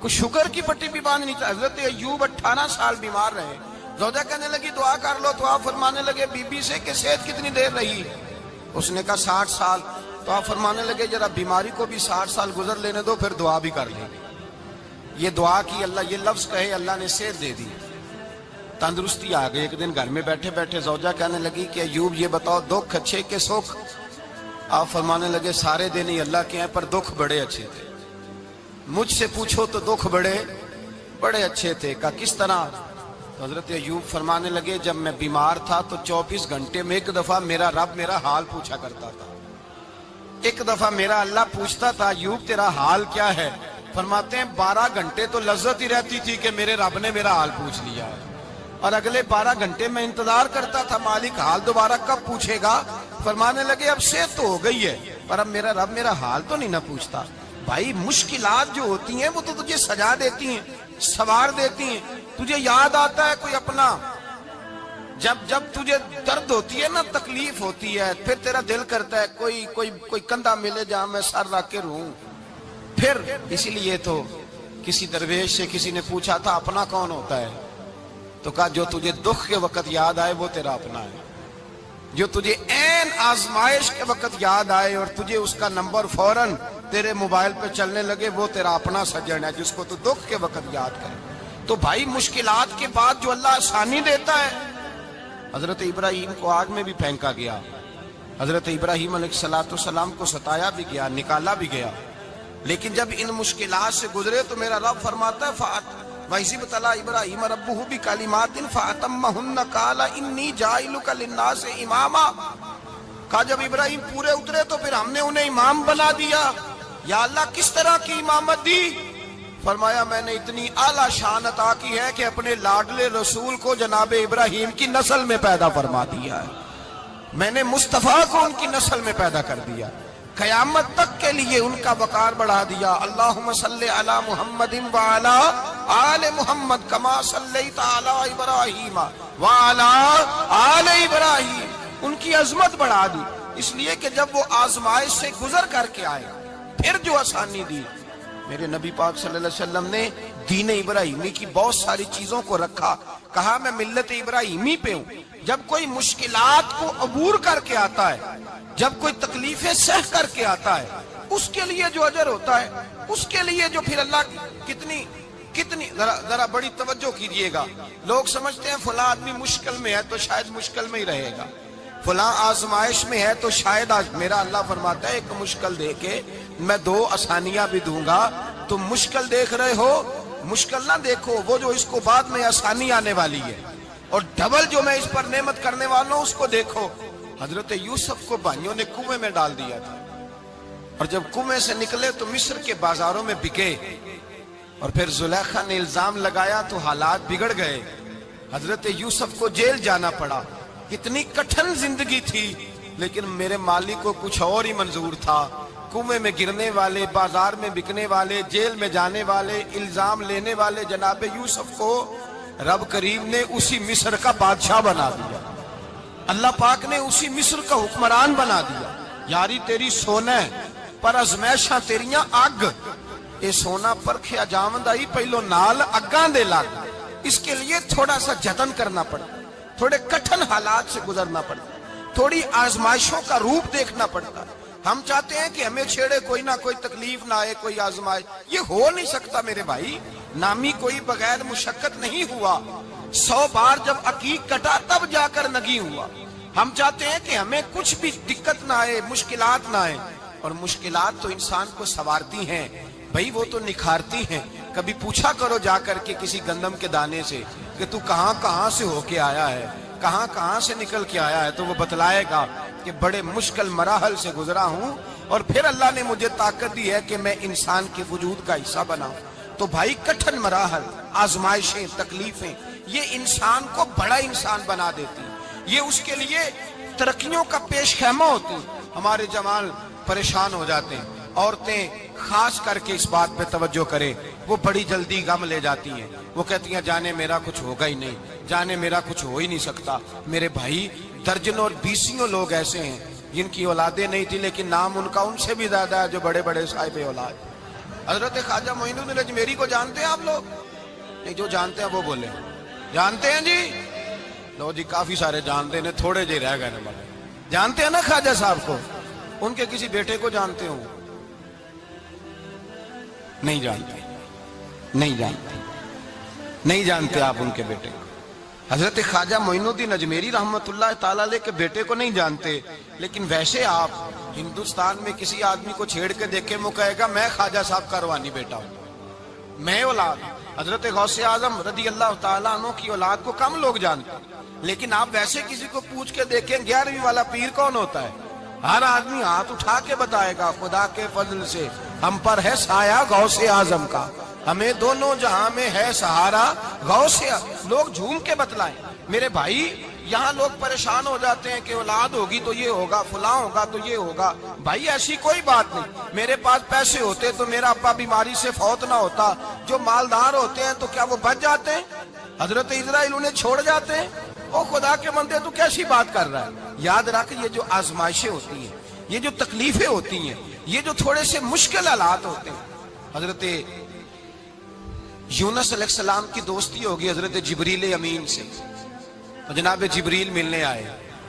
کوئی شوگر کی پٹی بھی باندھنی چاہیے. حضرت ایوب 18 سال بیمار رہے. زوجہ کہنے لگی دعا کر لو تو آپ فرمانے لگے بی بی سے کہ صحت کتنی دیر رہی؟ اس نے کہا 60 سال. تو آپ فرمانے لگے ذرا بیماری کو بھی 60 سال گزر لینے دو پھر دعا بھی کر لیں. یہ دعا کی اللہ، یہ لفظ کہے اللہ نے صحت دے دی، تندرستی آ گئی. ایک دن گھر میں بیٹھے بیٹھے زوجہ کہنے لگی کہ ایوب یہ بتاؤ دکھ اچھے کہ سکھ؟ آپ فرمانے لگے سارے دن ہی اللہ کے ہیں پر دکھ بڑے اچھے تھے. مجھ سے پوچھو تو دکھ بڑے اچھے تھے. کہا کس طرح؟ تو حضرت ایوب فرمانے لگے جب میں بیمار تھا تو 24 گھنٹے میں ایک دفعہ میرا رب میرا حال پوچھا کرتا تھا. ایک دفعہ میرا اللہ پوچھتا تھا ایوب تیرا حال کیا ہے؟ فرماتے ہیں 12 گھنٹے تو لذت ہی رہتی تھی کہ میرے رب نے میرا حال پوچھ لیا ہے، اور اگلے 12 گھنٹے میں انتظار کرتا تھا مالک حال دوبارہ کب پوچھے گا. فرمانے لگے اب صحت تو ہو گئی ہے پر اب میرا رب میرا حال تو نہیں نہ پوچھتا. بھائی مشکلات جو ہوتی ہیں وہ تو تجھے سجا دیتی ہیں، سوار دیتی ہیں. تجھے یاد آتا ہے کوئی اپنا، جب تجھے درد ہوتی ہے نا، تکلیف ہوتی ہے، پھر تیرا دل کرتا ہے کوئی کندھا ملے جہاں میں سر رکھ کے رہوں. پھر اسی لیے تو کسی درویش سے کسی نے پوچھا تھا اپنا کون ہوتا ہے؟ تو کہا جو تجھے دکھ کے وقت یاد آئے وہ تیرا اپنا ہے. جو تجھے عین آزمائش کے وقت یاد آئے اور تجھے اس کا نمبر فوراً تیرے موبائل پہ چلنے لگے وہ تیرا اپنا سجن ہے جس کو تو دکھ کے وقت یاد کرے. تو بھائی مشکلات کے بعد جو اللہ آسانی دیتا ہے. حضرت ابراہیم کو آگ میں بھی پھینکا گیا، حضرت ابراہیم علیہ السلام کو ستایا بھی گیا، نکالا بھی گیا، لیکن جب ان مشکلات سے گزرے تو میرا رب فرماتا ہے وَإِذِ ابْتَلَىٰ إِبْرَاهِيمَ رَبُّهُ بِكَلِمَاتٍ فَأَتَمَّهُنَّ قَالَ إِنِّي جَاعِلُكَ لِلنَّاسِ إِمَامًا. کہا جب ابراہیم پورے اترے تو پھر ہم نے انہیں امام بنا دیا. یا اللہ کس طرح کی امامت دی؟ فرمایا میں نے اتنی اعلیٰ شان عطا کی ہے کہ اپنے لاڈلے رسول کو جناب ابراہیم کی نسل میں پیدا فرما دیا ہے. میں نے مصطفیٰ کو ان کی نسل میں پیدا کر دیا، قیامت تک کے لیے ان کا وقار بڑھا دیا. اللہم صلی علی محمد وعلی آل محمد کما صلیت علی ابراہیم وعلی آل ابراہیم. ان کی عظمت بڑھا دی اس لیے کہ جب وہ آزمائش سے گزر کر کے آئے پھر جو آسانی دی. میرے نبی پاک صلی اللہ علیہ وسلم نے دین ابراہیمی کی بہت ساری چیزوں کو رکھا. کہا میں ملت ابراہیمی پہ ہوں. جب کوئی مشکلات کو عبور کر کے آتا ہے، جب کوئی تکلیفیں سہ کر کے آتا ہے، اس کے لیے جو اجر ہوتا ہے، اس کے لیے جو پھر اللہ کتنی ذرا بڑی توجہ کیجئے گا. لوگ سمجھتے ہیں فلاں آدمی مشکل میں ہے تو شاید مشکل میں ہی رہے گا، فلاں آزمائش میں ہے تو شاید میرا اللہ فرماتا ہے ایک مشکل دے کے میں 2 آسانیاں بھی دوں گا. تم مشکل دیکھ رہے ہو، مشکل نہ دیکھو، وہ جو اس کو بعد میں آسانی آنے والی ہے، اور ڈبل جو میں اس پر نعمت کرنے والا ہوں اس کو دیکھو. حضرت یوسف کو بھائیوں نے کنویں میں ڈال دیا تھا، اور جب کنویں سے نکلے تو مصر کے بازاروں میں بکے، اور پھر زلیخا نے الزام لگایا تو حالات بگڑ گئے. حضرت یوسف کو جیل جانا پڑا. کتنی کٹھن زندگی تھی، لیکن میرے مالک کو کچھ اور ہی منظور تھا. کنویں میں گرنے والے، بازار میں بکنے والے، جیل میں جانے والے، الزام لینے والے جناب یوسف کو رب کریم نے اسی مصر کا بادشاہ بنا دیا. اللہ پاک نے اسی مصر کا حکمران بنا دیا. یاری تیری سونا پر ازمیشاں تیریاں اگ، اے سونا پرکھیا جاوندائی پہلو نال اگاں دے لگ. اس کے لیے تھوڑا سا جتن کرنا پڑتا، تھوڑے کٹھن حالات سے گزرنا پڑتا، تھوڑی آزمائشوں کا روپ دیکھنا پڑتا. ہم چاہتے ہیں کہ ہمیں چھیڑے کوئی نہ کوئی تکلیف نہ آئے، کوئی آزمائش. یہ ہو نہیں سکتا میرے بھائی. نامی کوئی بغیر مشقت نہیں ہوا. 100 بار جب عقیق کٹا تب جا کر نگی ہوا. ہم چاہتے ہیں کہ ہمیں کچھ بھی دقت نہ آئے، مشکلات نہ آئے. اور مشکلات تو انسان کو سنوارتی ہیں بھائی، وہ تو نکھارتی ہیں. کبھی پوچھا کرو جا کر کے کسی گندم کے دانے سے کہ تو کہاں سے ہو کے آیا ہے، کہاں سے نکل کے آیا ہے، تو وہ بتلائے گا کہ بڑے مشکل مراحل سے گزرا ہوں اور پھر اللہ نے مجھے طاقت دی ہے کہ میں انسان کے وجود کا حصہ بناؤں. تو بھائی کٹھن مراحل، آزمائشیں، تکلیفیں یہ انسان کو بڑا انسان بنا دیتی ہیں. یہ اس کے لیے ترقیوں کا پیش خیمہ ہوتی. ہمارے جوان پریشان ہو جاتے ہیں. عورتیں خاص کر کے اس بات پہ توجہ کریں، وہ بڑی جلدی غم لے جاتی ہیں. وہ کہتی ہیں جانے میرا کچھ ہوگا ہی نہیں، جانے میرا کچھ ہو ہی نہیں سکتا. میرے بھائی درجنوں اور بیسیوں لوگ ایسے ہیں جن کی اولادیں نہیں تھی لیکن نام ان کا ان سے بھی زیادہ ہے جو بڑے بڑے صاحب اولاد. حضرت خواجہ معین الدین اجمیری کو جانتے ہیں آپ لوگ؟ نہیں، جو جانتے ہیں وہ بولے جانتے ہیں جی؟ لو جی، کافی سارے جانتے ہیں، تھوڑے جی رہ گئے نا۔ جانتے ہیں نا خواجہ صاحب کو؟ ان کے کسی بیٹے کو جانتے ہوں؟ نہیں جانتے، نہیں جانتے، نہیں جانتے آپ ان کے بیٹے کو۔ حضرت خواجہ معین الدین اجمیری رحمت اللہ تعالیٰ علیہ کے بیٹے کو نہیں جانتے، لیکن ویسے آپ ہندوستان میں کسی آدمی کو چھیڑ کے دیکھیں، وہ کہے گا میں خواجہ صاحب کا روحانی بیٹا ہوں، میں اولاد۔ حضرت غوث اعظم رضی اللہ تعالیٰ عنہ کی اولاد کو کم لوگ جانتے ہیں، لیکن آپ ویسے کسی کو پوچھ کے دیکھیں 11ویں والا پیر کون ہوتا ہے، ہر آدمی ہاتھ اٹھا کے بتائے گا خدا کے فضل سے ہم پر ہے سایہ غوث اعظم کا، ہمیں دونوں جہاں میں ہے سہارا غوث اعظم۔ لوگ جھوم کے بتلائیں۔ میرے بھائی، یہاں لوگ پریشان ہو جاتے ہیں کہ اولاد ہوگی تو یہ ہوگا، فلاں ہوگا تو یہ ہوگا۔ بھائی ایسی کوئی بات نہیں۔ میرے پاس پیسے ہوتے تو میرا ابا بیماری سے فوت نہ ہوتا۔ جو مالدار ہوتے ہیں تو کیا وہ بچ جاتے ہیں؟ حضرت اسرائیل انہیں چھوڑ جاتے ہیں؟ او خدا کے بندے، تو کیسی بات کر رہا ہے؟ یاد رکھ، یہ جو آزمائشیں ہوتی ہیں، یہ جو تکلیفیں ہوتی ہیں، یہ جو تھوڑے سے مشکل حالات ہوتے ہیں۔ حضرت یونس علیہ السلام کی دوستی ہوگی حضرت جبریل امین سے، جناب جبریل ملنے آئے۔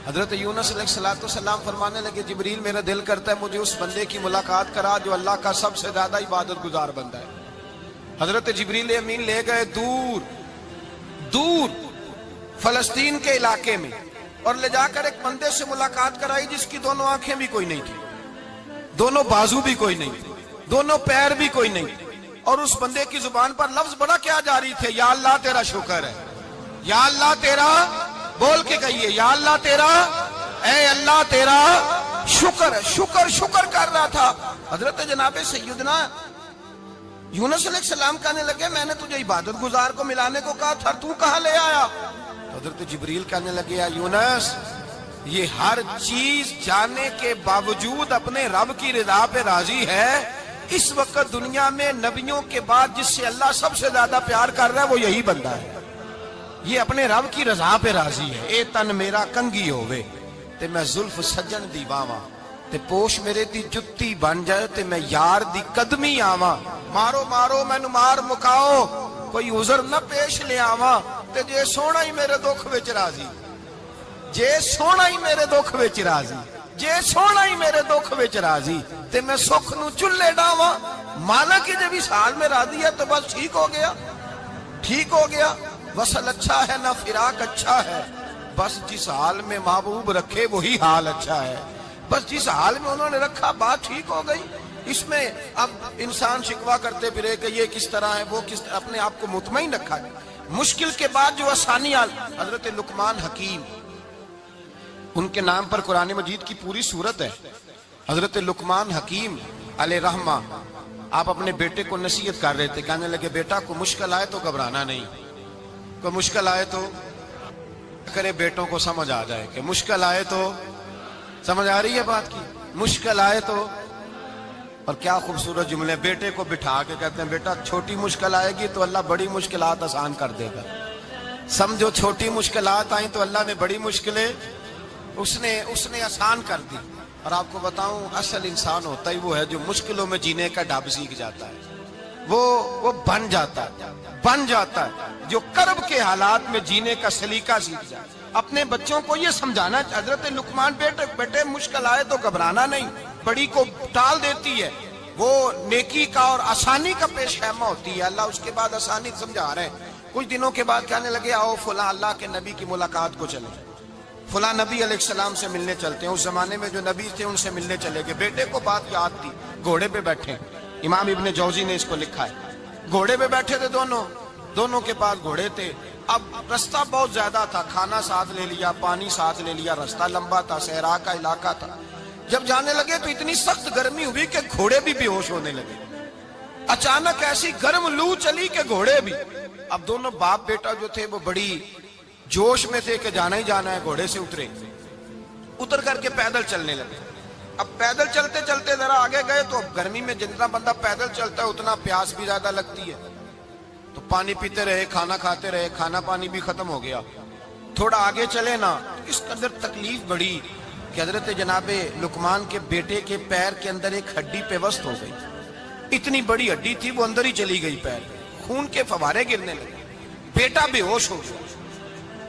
حضرت یونس علیہ السلام فرمانے لگے جبریل میرا دل کرتا ہے مجھے اس بندے کی ملاقات کرا جو اللہ کا سب سے زیادہ عبادت گزار بندہ ہے۔ حضرت جبریل امین لے گئے دور دور فلسطین کے علاقے میں، اور لے جا کر ایک بندے سے ملاقات کرائی جس کی دونوں آنکھیں بھی کوئی نہیں تھی، دونوں بازو بھی کوئی نہیں تھی، دونوں پیر بھی کوئی نہیں تھی، اور اس بندے کی زبان پر لفظ بڑا کیا جاری تھے، یا اللہ تیرا شکر ہے، یا اللہ تیرا، بول کے کہیے، یا اللہ تیرا، اے اللہ تیرا شکر ہے۔ شکر شکر کر رہا تھا۔ حضرت جناب سیدنا یونس علیہ السلام کہنے لگے میں نے تجھے عبادت گزار کو ملانے کو کہا تھا، تو کہاں لے آیا؟ حضرت جبریل کہنے لگے یا یونس، یہ ہر چیز جانے کے باوجود اپنے رب کی رضا پہ راضی ہے۔ اس وقت دنیا میں نبیوں کے بعد جس سے اللہ سب سے زیادہ پیار کر رہا ہے وہ یہی بندہ ہے، یہ اپنے رب کی رضا پہ راضی ہے۔ اے تن میرا کنگی ہووے تے میں زلف سجن دی باواں، تے پوش میرے دی جتی بن جائے تے میں یار دی قدمی آواں، مارو مارو مینو مار مکاؤ کوئی عذر نہ پیش لے آواں، تے جے سونا ہی میرے دکھ وچ راضی، جے سونا ہی میرے دکھ وچ راضی، جے سونا ہی میرے دکھ وچ راضی تے میں سکھ نو چلے ڈاواں۔ مانا کہ جب اس حال میں راضی ہے تو بس ٹھیک ہو گیا، ٹھیک ہو گیا۔ وصل اچھا ہے نہ فراق اچھا ہے، بس جس حال میں محبوب رکھے وہی حال اچھا ہے۔ بس جس حال میں انہوں نے رکھا بات ٹھیک ہو گئی۔ اس میں اب انسان شکوا کرتے پھرے کہ یہ کس طرح ہے، وہ کس طرح، اپنے آپ کو مطمئن رکھا ہے۔ مشکل کے بعد جو آسانی حضرت لقمان حکیم، ان کے نام پر قرآن مجید کی پوری سورت ہے۔ حضرت لقمان حکیم علیہ رحمہ آپ اپنے بیٹے کو نصیحت کر رہے تھے، کہنے لگے بیٹا کو مشکل آئے تو گھبرانا نہیں، کوئی مشکل آئے تو کرے، بیٹوں کو سمجھ آ جائے کہ مشکل آئے تو، سمجھ آ رہی ہے بات کی، مشکل آئے تو۔ اور کیا خوبصورت جملے، بیٹے کو بٹھا کے کہتے ہیں بیٹا چھوٹی مشکل آئے گی تو اللہ بڑی مشکلات آسان کر دے گا، سمجھو چھوٹی مشکلات آئیں تو اللہ نے بڑی مشکلیں اس نے آسان کر دی۔ اور آپ کو بتاؤں اصل انسان ہوتا ہی وہ ہے جو مشکلوں میں جینے کا ڈھب سیکھ جاتا ہے، وہ بن جاتا ہے جو کرب کے حالات میں جینے کا سلیقہ سیکھ جائے۔ اپنے بچوں کو یہ سمجھانا، حضرت لقمان بیٹے مشکل آئے تو گھبرانا نہیں، بڑی کو ٹال دیتی ہے، وہ نیکی کا اور آسانی کا پیش خیمہ ہوتی ہے۔ اللہ اس کے بعد آسانی سمجھا رہے ہیں۔ کچھ دنوں کے بعد کہنے لگے آؤ فلاں اللہ کے نبی کی ملاقات کو چلیں، فلاں نبی علیہ السلام سے ملنے چلتے ہیں۔ اس زمانے میں جو نبی تھے ان سے ملنے چلے گئے۔ بیٹے کو بات یاد تھی، گھوڑے پہ بیٹھے، امام ابن جوزی نے اس کو لکھا ہے، گھوڑے پہ بیٹھے تھے دونوں کے پاس گھوڑے تھے۔ اب رستہ بہت زیادہ تھا، کھانا ساتھ لے لیا، پانی ساتھ لے لیا، رستہ لمبا تھا، صحرا کا علاقہ تھا۔ جب جانے لگے تو اتنی سخت گرمی ہوئی کہ گھوڑے بھی بے ہوش ہونے لگے۔ اچانک ایسی گرم لو چلی کہ گھوڑے بھی۔ اب دونوں باپ بیٹا جو تھے وہ بڑی جوش میں تھے کہ جانا ہی جانا ہے، گھوڑے سے اتر کر کے پیدل چلنے لگے۔ اب پیدل چلتے چلتے ذرا آگے گئے تو گرمی میں جتنا بندہ پیدل چلتا ہے اتنا پیاس بھی زیادہ لگتی ہے، تو پانی پیتے رہے، کھانا کھاتے رہے، کھانا پانی بھی ختم ہو گیا۔ تھوڑا آگے چلے نا، اس قدر تکلیف بڑی کہ حضرت جناب لقمان کے بیٹے کے پیر کے اندر ایک ہڈی پیوست ہو گئی۔ اتنی بڑی ہڈی تھی وہ اندر ہی چلی گئی پیر، خون کے فوارے گرنے لگے، بیٹا بے ہوش ہو گیا۔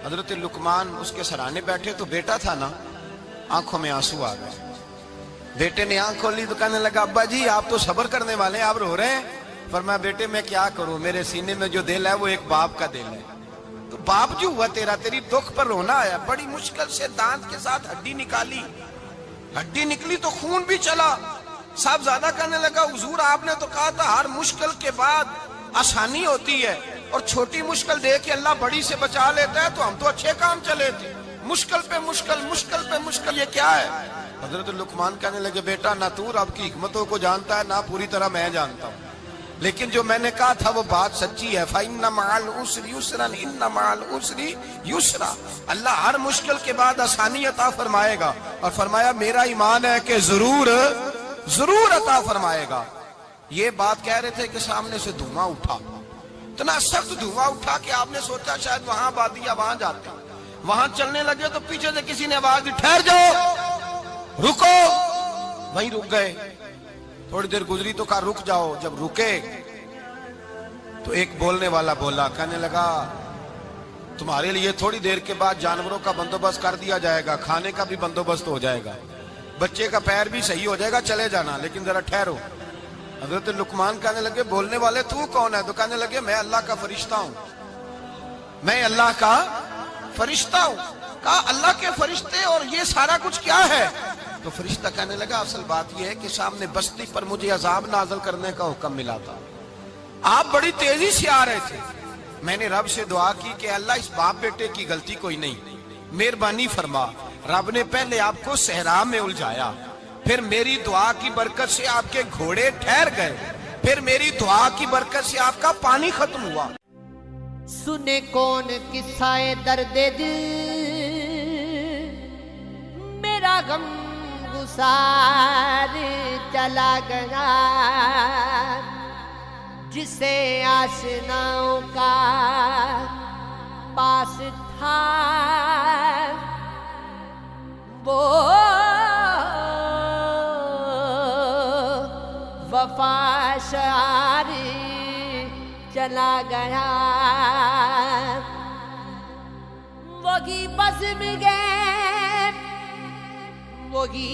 حضرت لقمان اس کے سرانے بیٹھے تو بیٹا تھا نا، آنکھوں میں آنسو آ گئے۔ بیٹے نے آنکھ کھولی تو کہنے لگا ابا جی آپ تو صبر کرنے والے ہیں، آپ رو رہے ہیں؟ فرمایا بیٹے میں کیا کروں، میرے سینے میں جو دل ہے وہ ایک باپ کا دل ہے، تو باپ جو ہوا تیرا، تیری دکھ پر رونا آیا۔ بڑی مشکل سے دانت کے ساتھ ہڈی نکالی، ہڈی نکلی تو خون بھی چلا۔ صاحب زیادہ کہنے لگا حضور آپ نے تو کہا تھا ہر مشکل کے بعد آسانی ہوتی ہے، اور چھوٹی مشکل دیکھ کے اللہ بڑی سے بچا لیتا ہے، تو ہم تو اچھے کام چلے تھے، مشکل پہ مشکل، مشکل پہ مشکل، یہ کیا ہے؟ حضرت لقمان کہنے لگے بیٹا نہ تو رب کی حکمتوں کو جانتا ہے، نہ پوری طرح میں جانتا ہوں، لیکن جو میں نے کہا تھا وہ بات سچی ہے۔ فَإِنَّ مَعَ الْعُسْرِ يُسْرًا إِنَّ مَعَ الْعُسْرِ يُسْرًا، اللہ ہر مشکل کے بعد آسانی عطا فرمائے گا، اور فرمایا میرا ایمان ہے کہ ضرور ضرور عطا فرمائے گا۔ یہ بات کہہ رہے تھے کہ سامنے سے دھواں اٹھا، اتنا سخت دھواں اٹھا کہ آپ نے سوچا شاید وہاں بادیا وہاں جاتے، وہاں چلنے لگے تو پیچھے سے کسی نے آواز دی ٹھہر جاؤ، رکو، وہیں رک گئے۔ تھوڑی دیر گزری تو کہا رک جاؤ، جب رکے تو ایک بولنے والا بولا، کہنے لگا تمہارے لیے تھوڑی دیر کے بعد جانوروں کا بندوبست کر دیا جائے گا، کھانے کا بھی بندوبست ہو جائے گا، بچے کا پیر بھی صحیح ہو جائے گا، چلے جانا لیکن ذرا ٹھہرو۔ حضرت لقمان کہنے لگے بولنے والے تو کون ہے؟ تو کہنے لگے میں اللہ کا فرشتہ ہوں، میں اللہ کا فرشتہ ہوں۔ کہا اللہ کے فرشتے اور یہ سارا کچھ کیا ہے؟ تو فرشتہ کہنے لگا اصل بات یہ ہے کہ سامنے بستی پر مجھے عذاب نازل کرنے کا حکم ملا تھا، آپ بڑی تیزی سے آ رہے تھے، میں نے رب سے دعا کی کہ اللہ اس باپ بیٹے کی غلطی کوئی نہیں، مہربانی فرما۔ رب نے پہلے آپ کو صحرا میں الجھایا، پھر میری دعا کی برکت سے آپ کے گھوڑے ٹھہر گئے، پھر میری دعا کی برکت سے آپ کا پانی ختم ہوا۔ سنے کون قصہ درد دل، میرا غم گسار چلا گیا، جسے آشناؤں کا پاس تھا وہ وفا شعار چلا گیا، وہی بزم گئے وہی